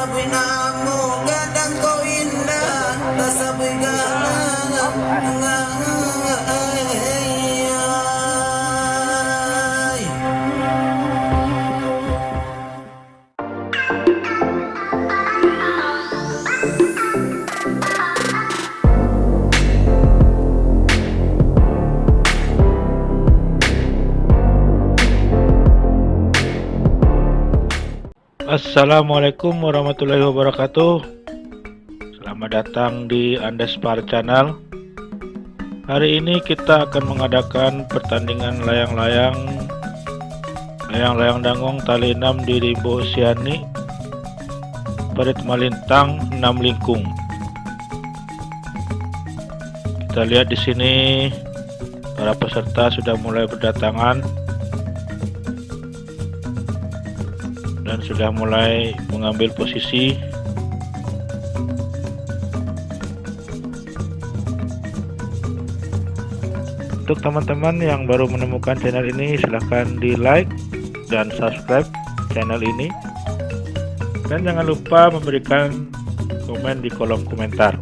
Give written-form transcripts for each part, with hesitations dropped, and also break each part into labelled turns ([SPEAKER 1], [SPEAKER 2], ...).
[SPEAKER 1] Tasaboy na mo, gadang ko indah. Tasaboy
[SPEAKER 2] Assalamualaikum warahmatullahi wabarakatuh. Selamat datang di Adalah channel. Hari ini kita akan mengadakan pertandingan layang-layang Layang Danguang Tali 6 di Rimbo Sianaik Paritmalintang, Enam Lingkung. Kita lihat di sini para peserta sudah mulai berdatangan dan sudah mulai mengambil posisi. Untuk teman-teman yang baru menemukan channel ini, silahkan di like dan subscribe channel ini, dan jangan lupa memberikan komen di kolom komentar.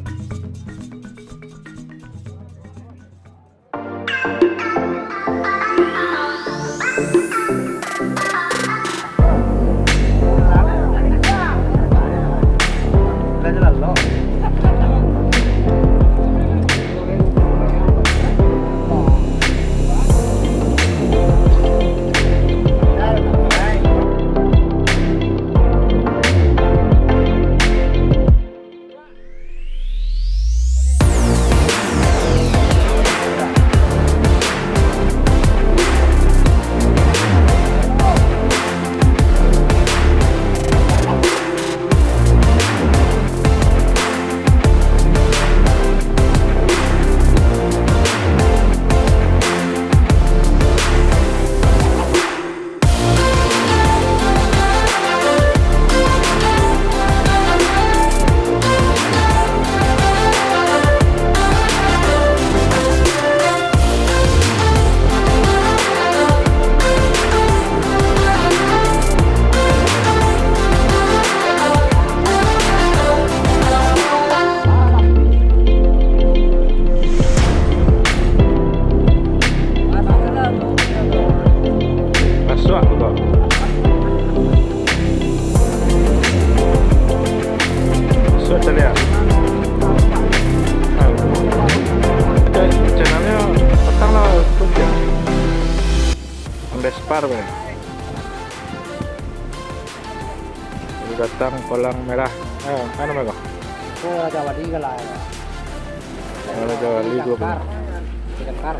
[SPEAKER 2] Datang kolang merah. Ano mereka?
[SPEAKER 3] Oh, Jawa di galay.
[SPEAKER 2] Ada Jawa di gua.
[SPEAKER 3] Tengkar.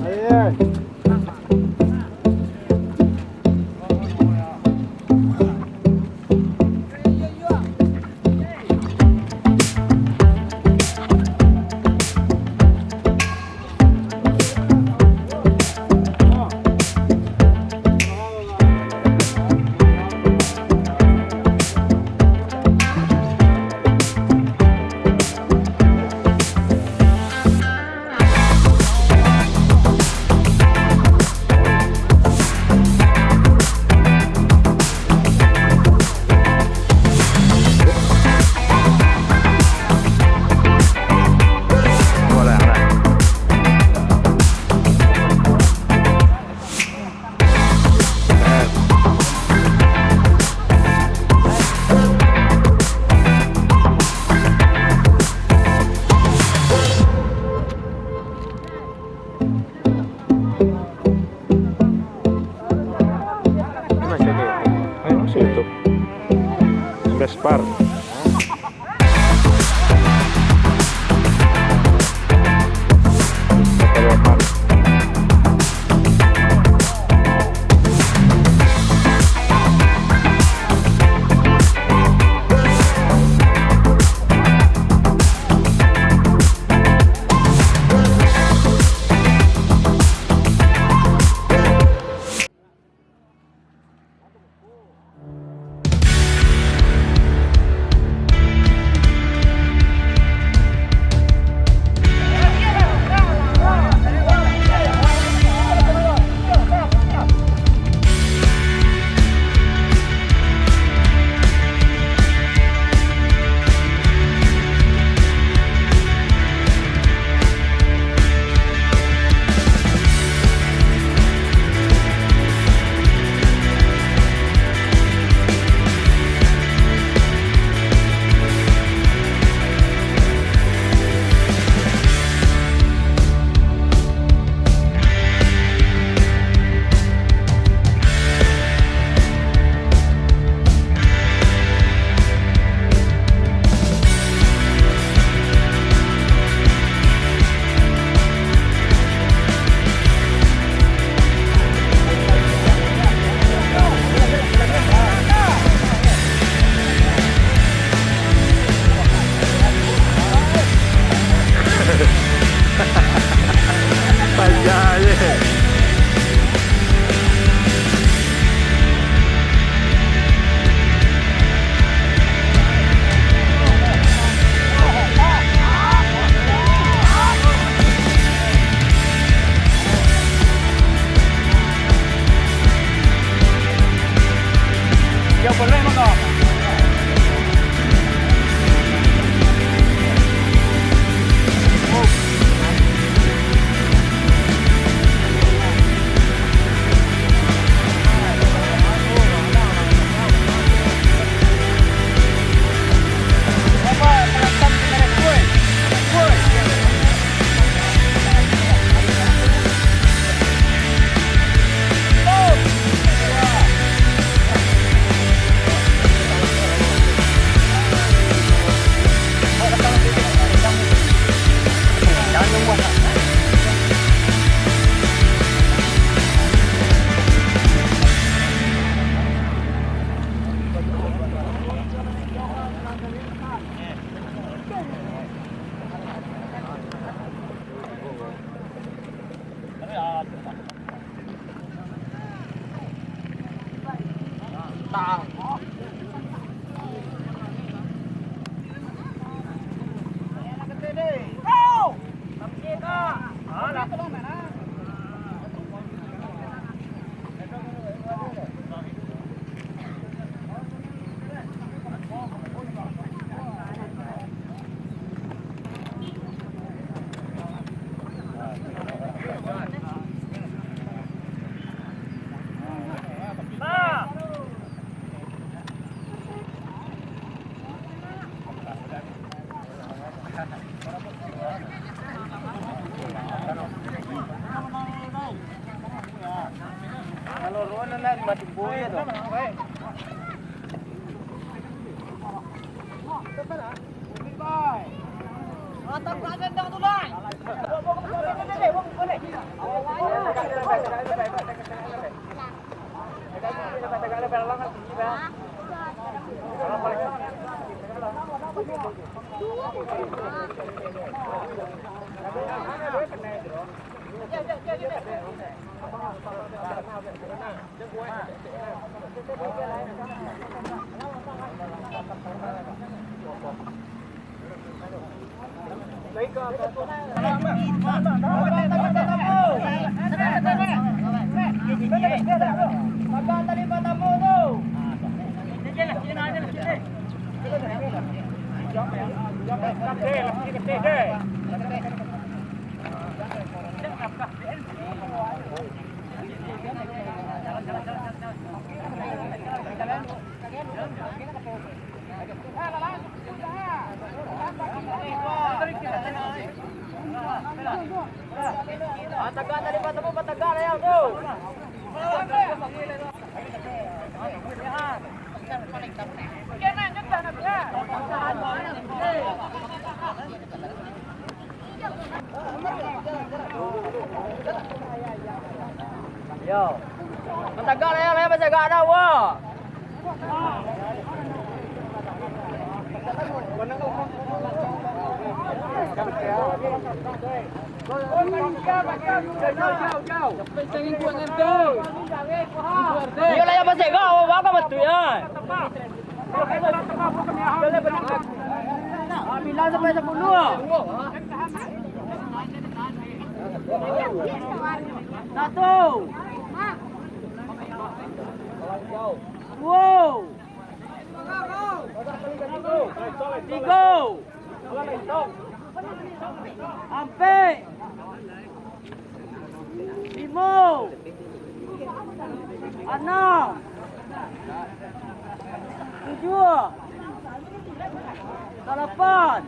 [SPEAKER 2] Ayo. Bespar. aja.
[SPEAKER 3] Yo boleh monggo. Yo. Matagal ya, saya masih agak ada wah. Yo lah yang masih agak awak apa betul ya? Bilang sampai 10. Satu. Wow. Tiga. Sampai. 5. 6. 7. 8.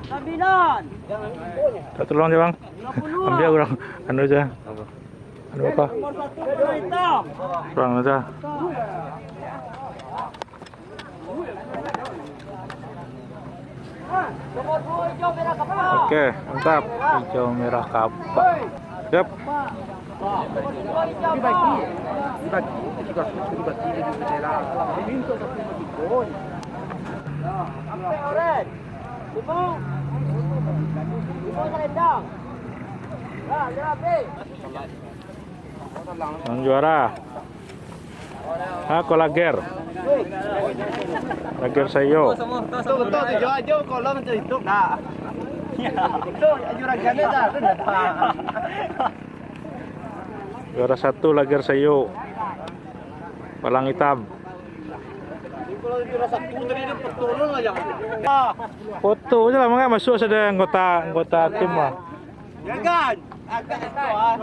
[SPEAKER 3] 9.
[SPEAKER 2] Tolong aja bang, ambil kurang, anu aja, anu apa? Kurang aja. Oke, mantap, hijau merah kapak. Yap. Yang juara. Aku lager. Lager sayo.
[SPEAKER 3] Betul tujuh aja kalau macam itu dah. Itu juragannya dah.
[SPEAKER 2] Juara 1 lager sayo. Palang hitam.
[SPEAKER 3] Kalau juara 1 tadi dia petulung aja.
[SPEAKER 2] Foto aja lah, makanya masuk ada anggota tim lah.
[SPEAKER 3] Ya kan? Agak itu ah.